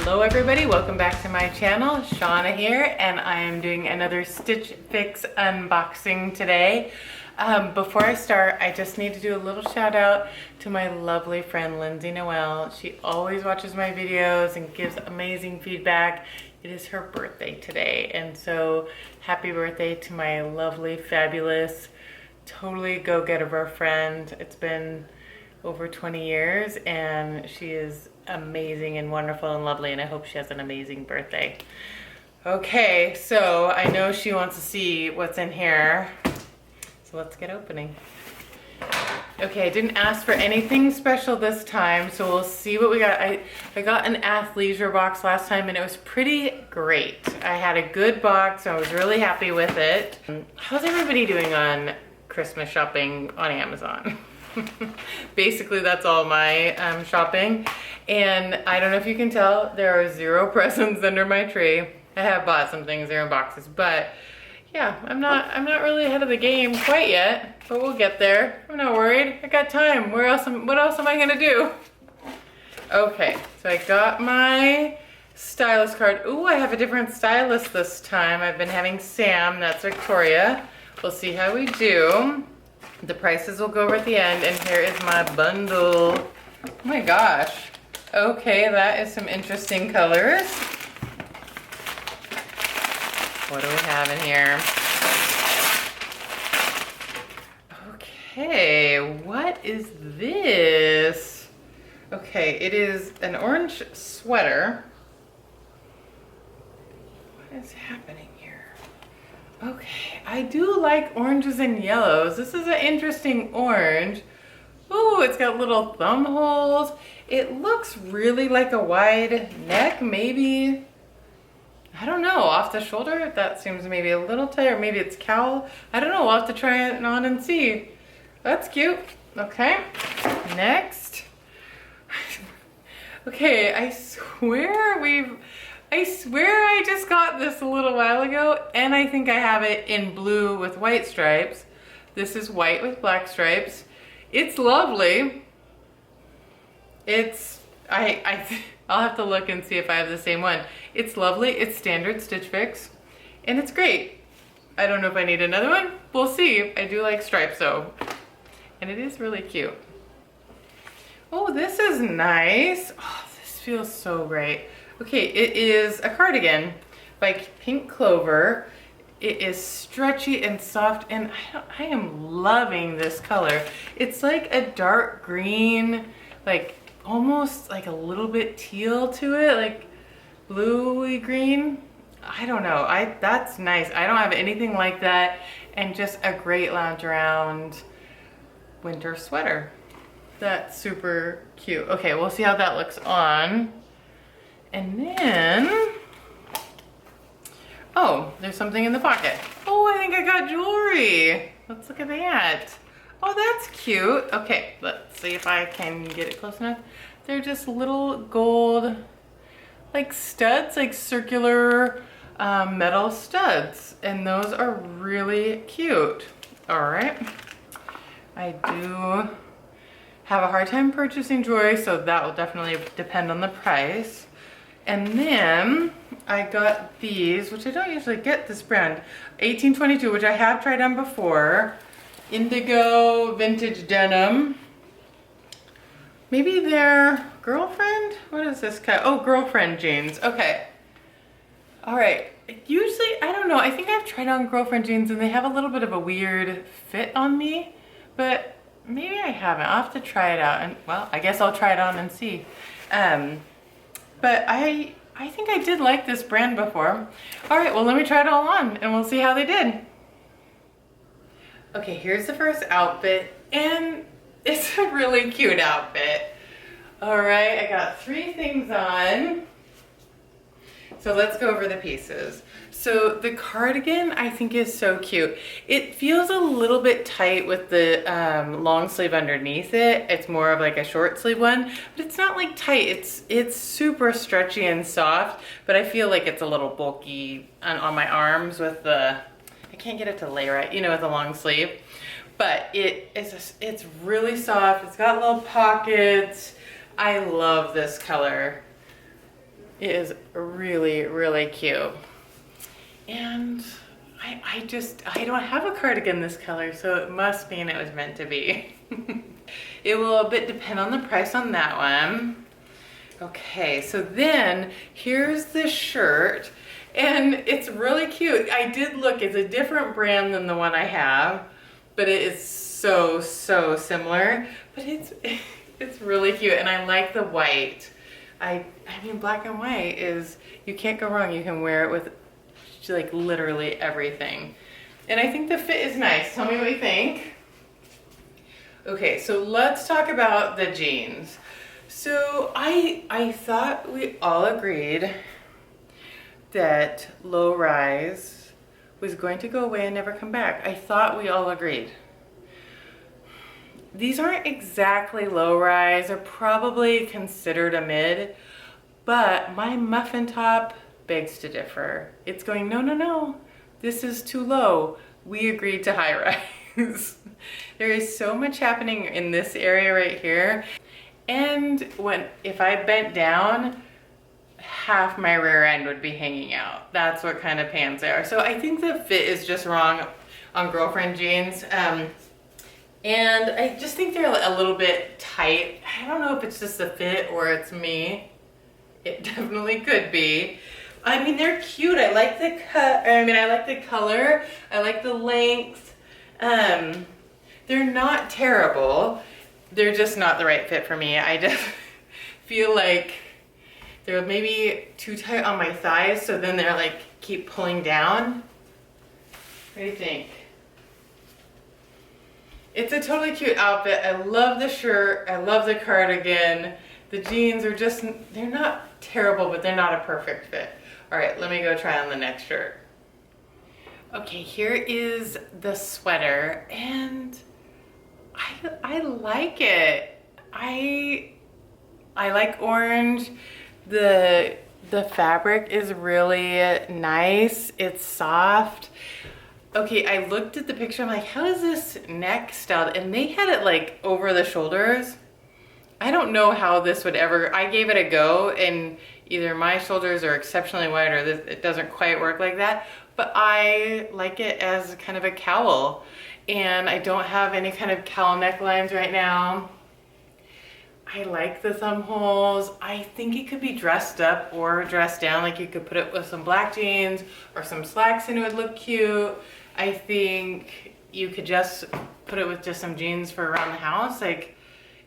Hello everybody, welcome back to my channel. Shawna here, and I am doing another Stitch Fix unboxing today. Before I start, I just need to do a little shout out to my lovely friend Lindsay Noel. She always watches my videos and gives amazing feedback. It is her birthday today, and so happy birthday to my lovely, fabulous, totally go-getter of our friend. It's been over 20 years and she is amazing and wonderful and lovely, and I hope she has an amazing birthday. Okay, so I know she wants to see what's in here, so let's get opening. Okay, I didn't ask for anything special this time, so we'll see what we got. I got an athleisure box last time and it was pretty great. I had a good box, so I was really happy with it. How's everybody doing on Christmas shopping on Amazon? Basically, that's all my shopping, and I don't know if you can tell, there are 0 presents under my tree. I have bought some things, they're in boxes, but yeah, I'm not really ahead of the game quite yet, but we'll get there. I'm not worried. I got time. What else am I gonna do? Okay, so I got my stylist card. Ooh, I have a different stylist this time. I've been having Sam, that's Victoria. We'll see how we do. The prices will go over at the end, and here is my bundle. Oh my gosh. Okay, that is some interesting colors. What do we have in here? Okay, what is this? Okay, it is an orange sweater. What is happening here? Okay, I do like oranges and yellows. This is an interesting orange. Ooh, it's got little thumb holes. It looks really like a wide neck, maybe. I don't know, off the shoulder, that seems maybe a little tight, or maybe it's cowl. I don't know, we'll have to try it on and see. That's cute. Okay, next. Okay, I swear I just got this a little while ago, and I think I have it in blue with white stripes. This is white with black stripes. It's lovely. I'll have to look and see if I have the same one. It's lovely, it's standard Stitch Fix, and it's great. I don't know if I need another one. We'll see. I do like stripes though, and it is really cute. Oh, this is nice. Oh, this feels so great. Okay, it is a cardigan by Pink Clover. It is stretchy and soft, and I am loving this color. It's like a dark green, like almost like a little bit teal to it, like bluey green. I don't know, that's nice. I don't have anything like that, and just a great lounge around winter sweater. That's super cute. Okay, we'll see how that looks on. And then, oh, there's something in the pocket. Oh, I think I got jewelry. Let's look at that. Oh, that's cute. Okay, let's see if I can get it close enough. They're just little gold, like studs, like circular metal studs. And those are really cute. All right. I do have a hard time purchasing jewelry, so that will definitely depend on the price. And then I got these, which I don't usually get this brand, 1822, which I have tried on before. Indigo vintage denim. Maybe they're girlfriend? What is this kind? Oh, girlfriend jeans. Okay. All right. Usually, I don't know. I think I've tried on girlfriend jeans and they have a little bit of a weird fit on me, but maybe I haven't. I'll have to try it out. And well, I guess I'll try it on and see. But I think I did like this brand before. All right, well, let me try it all on and we'll see how they did. Okay, here's the first outfit, and it's a really cute outfit. All right, I got 3 things on. So let's go over the pieces. So the cardigan I think is so cute. It feels a little bit tight with the long sleeve underneath it. It's more of like a short sleeve one, but it's not like tight. It's super stretchy and soft, but I feel like it's a little bulky on my arms with the, I can't get it to lay right, you know, with a long sleeve. But it's really soft. It's got little pockets. I love this color. It is really, really cute. And I don't have a cardigan this color, so it must mean it was meant to be. It will a bit depend on the price on that one. Okay, so then here's the shirt, and it's really cute. I did look, it's a different brand than the one I have, but it is so similar, but it's really cute, and I like the white. I mean, black and white is, you can't go wrong. You can wear it with like literally everything. And I think the fit is nice. Tell me what you think. Okay, so let's talk about the jeans. So I thought we all agreed that low rise was going to go away and never come back. I thought we all agreed. These aren't exactly low rise. They're probably considered a mid, but my muffin top begs to differ. It's going, no, this is too low. We agreed to high rise. There is so much happening in this area right here. And if I bent down, half my rear end would be hanging out. That's what kind of pants they are. So I think the fit is just wrong on girlfriend jeans. And I just think they're a little bit tight. I don't know if it's just the fit or it's me. It definitely could be. I mean, they're cute. I like the cut. I mean, I like the color. I like the length. They're not terrible. They're just not the right fit for me. I just feel like they're maybe too tight on my thighs, so then they're like keep pulling down. What do you think? It's a totally cute outfit. I love the shirt. I love the cardigan. The jeans are just, they're not terrible, but they're not a perfect fit. All right, let me go try on the next shirt. Okay, here is the sweater, and I like it. I like orange. The fabric is really nice. It's soft. Okay, I looked at the picture. I'm like, how is this neck styled? And they had it like over the shoulders. I don't know how this would ever, I gave it a go, and either my shoulders are exceptionally wide or it doesn't quite work like that. But I like it as kind of a cowl. And I don't have any kind of cowl necklines right now. I like the thumb holes. I think it could be dressed up or dressed down. Like you could put it with some black jeans or some slacks and it would look cute. I think you could just put it with just some jeans for around the house. Like,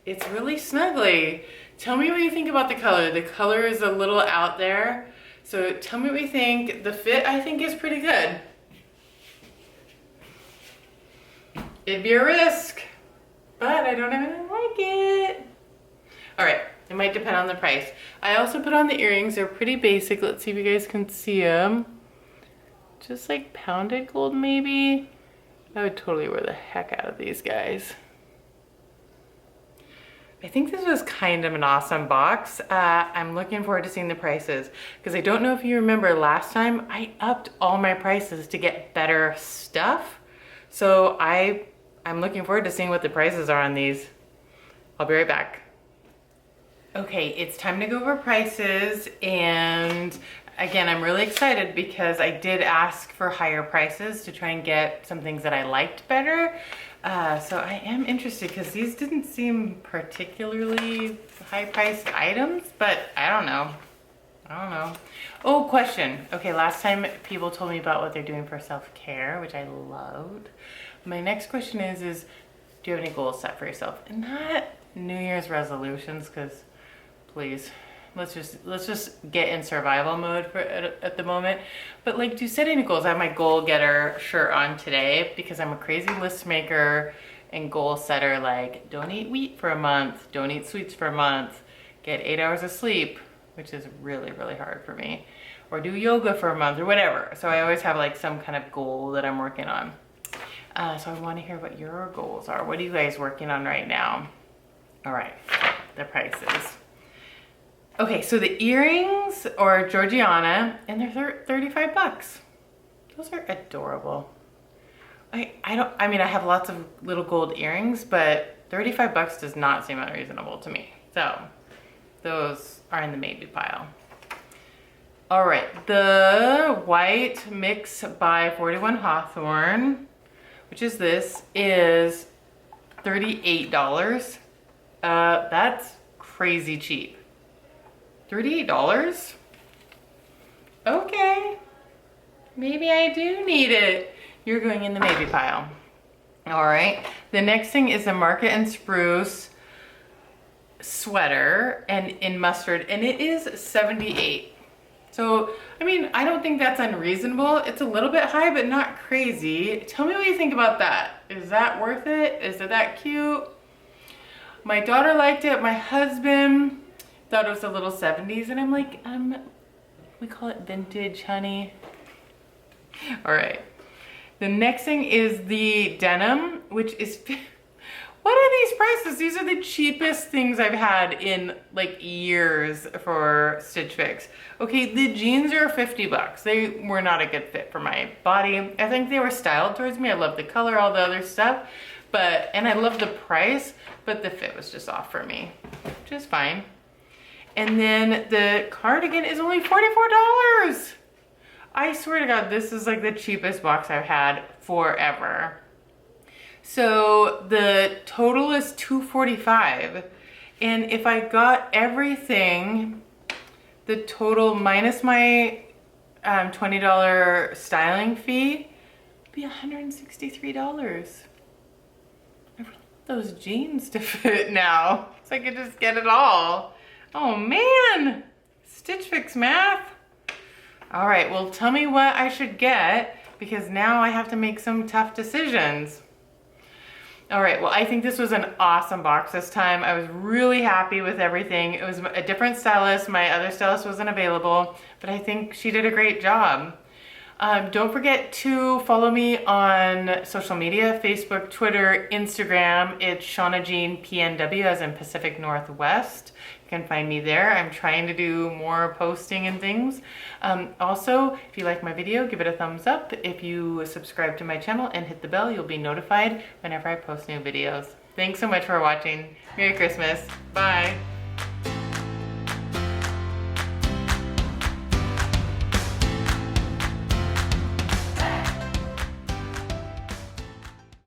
it's really snuggly. Tell me what you think about the color. The color is a little out there. So tell me what you think. The fit, I think, is pretty good. It'd be a risk, but I don't even like it. All right, it might depend on the price. I also put on the earrings. They're pretty basic. Let's see if you guys can see them. Just like pounded gold, maybe. I would totally wear the heck out of these guys. I think this was kind of an awesome box. I'm looking forward to seeing the prices, because I don't know if you remember last time I upped all my prices to get better stuff. So I'm looking forward to seeing what the prices are on these. I'll be right back. Okay, it's time to go over prices, and again, I'm really excited because I did ask for higher prices to try and get some things that I liked better. So I am interested because these didn't seem particularly high-priced items, but I don't know. Oh, question. Okay, last time people told me about what they're doing for self-care, which I loved. My next question is do you have any goals set for yourself? And not New Year's resolutions, because please, let's just get in survival mode at the moment. But like, do you set any goals? I have my goal getter shirt on today because I'm a crazy list maker and goal setter. Like, don't eat wheat for a month, don't eat sweets for a month, get 8 hours of sleep, which is really, really hard for me, or do yoga for a month or whatever. So I always have like some kind of goal that I'm working on. So I want to hear what your goals are. What are you guys working on right now? All right, the prices. Okay, so the earrings are Gorjana, and they're 35 bucks. Those are adorable. I mean, I have lots of little gold earrings, but 35 bucks does not seem unreasonable to me. So those are in the maybe pile. All right, the white mix by 41 Hawthorne, which is this, is $38. That's crazy cheap. $38? Okay, maybe I do need it. You're going in the maybe pile. All right, the next thing is a Market and Spruce sweater and in mustard, and it is $78. So, I mean, I don't think that's unreasonable. It's a little bit high, but not crazy. Tell me what you think about that. Is that worth it? Is it that cute? My daughter liked it. My husband thought it was a little 70s, and I'm like, we call it vintage, honey. All right. The next thing is the denim, which is, what are these prices? These are the cheapest things I've had in like years for Stitch Fix. Okay, the jeans are 50 bucks. They were not a good fit for my body. I think they were styled towards me. I love the color, all the other stuff, and I love the price, but the fit was just off for me, which is fine. And then the cardigan is only $44. I swear to God, this is like the cheapest box I've had forever. So the total is $245, and if I got everything, the total minus my $20 styling fee would be $163. I really want those jeans to fit now, so I could just get it all. Oh man, Stitch Fix math. All right, well, tell me what I should get, because now I have to make some tough decisions. All right, well, I think this was an awesome box this time. I was really happy with everything. It was a different stylist. My other stylist wasn't available, but I think she did a great job. Don't forget to follow me on social media, Facebook, Twitter, Instagram. It's Shawna Jean PNW, as in Pacific Northwest. You can find me there. I'm trying to do more posting and things. Also, if you like my video, give it a thumbs up. If you subscribe to my channel and hit the bell, you'll be notified whenever I post new videos. Thanks so much for watching. Merry Christmas. Bye.